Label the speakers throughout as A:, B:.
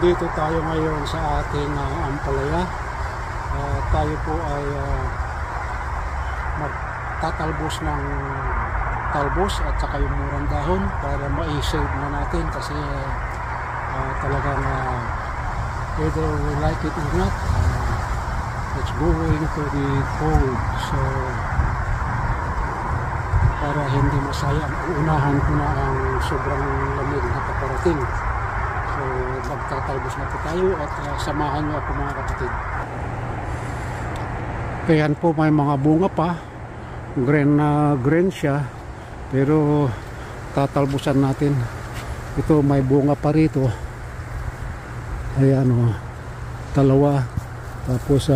A: Nandito tayo ngayon sa ating ampalaya. Tayo po ay magtatalbos ng talbos at saka yung murang dahon para ma-save na natin kasi talagang whether we like it or not, it's going to be cold. So para hindi masayang, unahan ko na ang sobrang lamig na paparating. So magtatalbos na po tayo at samahan niyo ako mga kapatid. Ayan po, may mga bunga pa, green na green siya, pero tatalbusan natin. Ito may bunga pa rito. Ayan o, dalawa. Tapos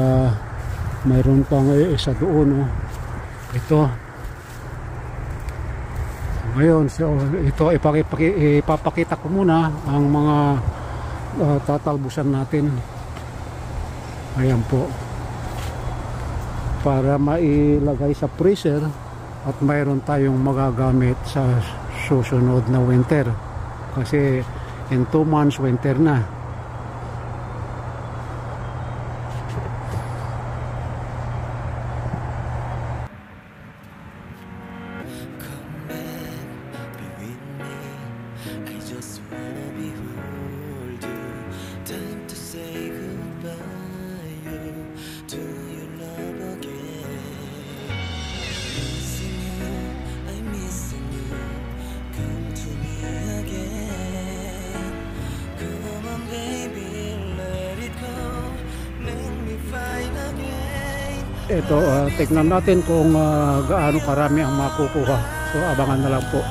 A: mayroon pang isa doon o. Ito. Ngayon, so, ito ipapakita ko muna ang mga tatalbusan natin. Ayan po. Para mailagay sa freezer at mayroon tayong magagamit sa susunod na winter. Kasi in 2 months winter na. Ito, tignan natin kung gaano karami ang makukuha. So abangan na lang po.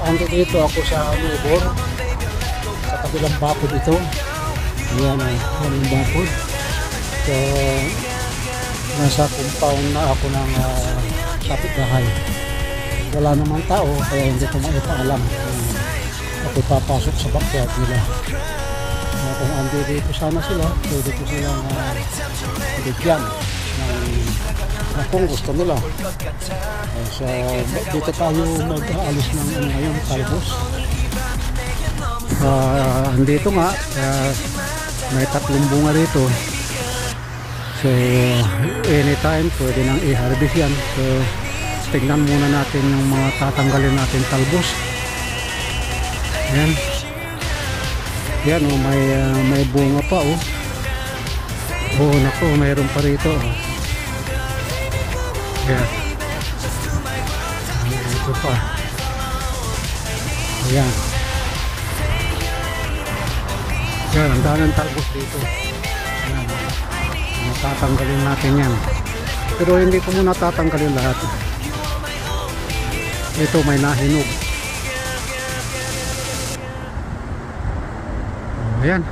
A: Ando dito ako sa Nubor, sa kabilang bakod ito. Ayan ang bakod. So nasa compound na ako ng kapitbahay. Wala namang tao kaya hindi ko maipaalam ako papasok sa backyard nila. Kung ando dito sana sila, pwede ko silang bigyan kung gusto nila. So dito tayo mag-aalis ng ngayon talbos. Andito nga may 3 bunga rito. So anytime pwede nang i-harvest yan. So tignan muna natin yung mga tatanggalin natin talbos. Ayan. Yan oh, may bunga pa oh. Oh nako, mayroon pa rito oh. Ayan. Ito pa. Ayan. Yan, ang daming talbos dito. Ayan. Matatanggalin natin yan. Pero hindi ko muna tatanggalin lahat. Ito may nahinog. Ayan.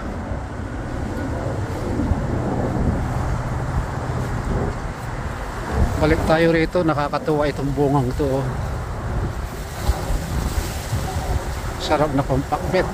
A: Balik tayo rito, nakakatuwa itong bungang to. Oh. Sarap na pampakbet.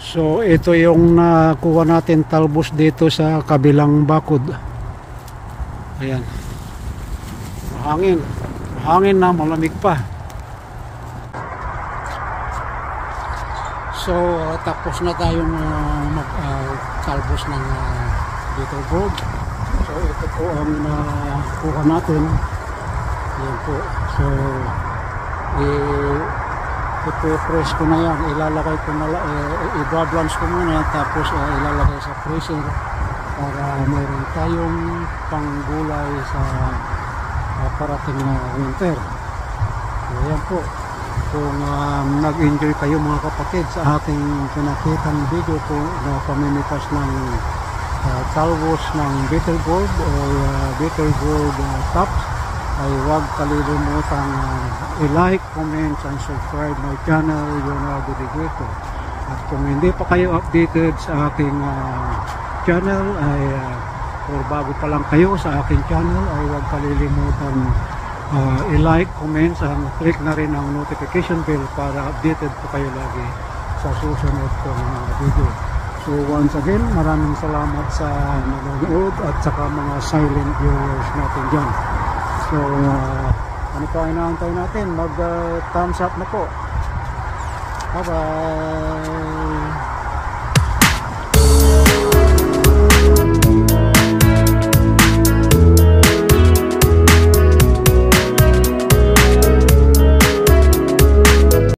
A: So ito yung nakuha natin talbos dito sa kabilang bakod. Ayan. Mahangin. Mahangin na, malamig pa. So tapos na tayong talbos ng bitter gourd. So ito po ang nakuha natin. Ayan po. So ipo-press ko na yan, ilalagay ko na i-blanch ko muna, tapos ilalagay sa freezer para mayroon tayong panggulay sa parating na winter. So yan po, kung nag-enjoy kayo mga kapatid sa ating pinakitang video po na pamimitas ng talbos ng bitter gourd o bitter gourd tops, ay huwag kalilimutang i-like, comment, and subscribe my channel, Leonardo De Gueto. At kung hindi pa kayo updated sa aking channel, ay or bago pa lang kayo sa aking channel, ay huwag kalilimutan i-like, comment, and click na rin ang notification bell para updated po kayo lagi sa susunod kong video. So once again, maraming salamat sa nanonood at saka mga silent viewers natin dyan. So, ano pa inaantay natin? Mag thumbs up na po. Bye-bye!